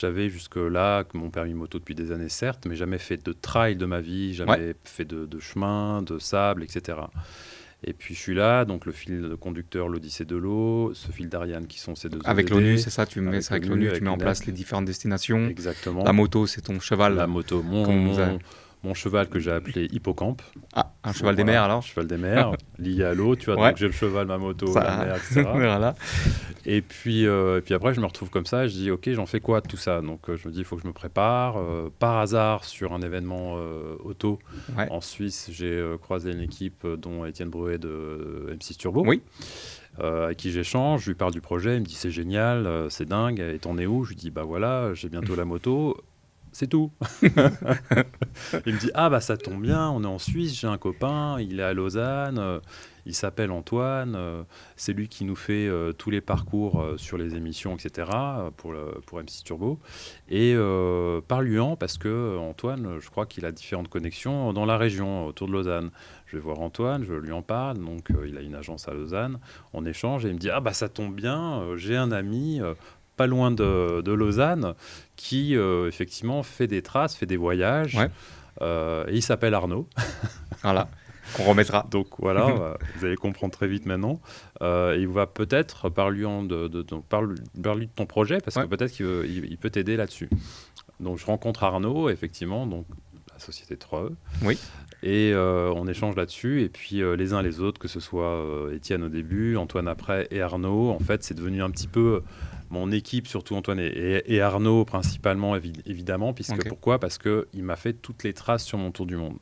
J'avais jusque-là que mon permis moto depuis des années, certes, mais jamais fait de trail de ma vie, Ouais, jamais fait de chemin, de sable, etc. Et puis je suis là, donc le fil de conducteur, l'Odyssée de l'eau, ce fil d'Ariane qui sont ces deux avec l'ONU, ODD, c'est ça, tu mets avec ça avec l'ONU, l'ONU, tu avec mets en place l'UNEP, les différentes destinations. La exactement. moto, c'est ton La cheval moto, qu'on nous a... mon cheval que j'ai appelé Hippocampe, Ah, un cheval des mers voilà, alors? cheval des mers, lié à l'eau, tu vois, Ouais, donc j'ai le cheval, ma moto, la ça... mer, etc. voilà. Et puis après, je me retrouve comme ça, je dis, ok, j'en fais quoi de tout ça? Donc je me dis, il faut que je me prépare. Par hasard, sur un événement auto Ouais, en Suisse, j'ai croisé une équipe dont Étienne Bruet de M6 Turbo, oui, avec qui j'échange, je lui parle du projet, il me dit, c'est génial, c'est dingue, et t'en es où? Je lui dis, bah voilà, j'ai bientôt la moto. C'est tout. Il me dit, ah bah ça tombe bien, on est en Suisse, j'ai un copain, il est à Lausanne, il s'appelle Antoine, c'est lui qui nous fait tous les parcours sur les émissions, etc. Pour M6 Turbo. Et parle-lui-en parce que Antoine, je crois qu'il a différentes connexions dans la région, autour de Lausanne. Je vais voir Antoine, je lui en parle, donc il a une agence à Lausanne, on échange et il me dit, ah bah ça tombe bien, j'ai un ami pas loin de Lausanne qui effectivement fait des traces, fait des voyages. ouais, Et il s'appelle Arnaud. voilà, qu'on remettra. Donc voilà, vous allez comprendre très vite maintenant. Il va peut-être parle-lui de ton projet parce que Ouais, peut-être il peut t'aider là-dessus. Donc je rencontre Arnaud, effectivement, donc la société 3E. oui, Et on échange là-dessus. Et puis les uns les autres, que ce soit Étienne au début, Antoine après et Arnaud, en fait, c'est devenu un petit peu mon équipe, surtout Antoine et Arnaud principalement, évidemment. Puisque, ok. pourquoi? Parce qu'il m'a fait toutes les traces sur mon tour du monde.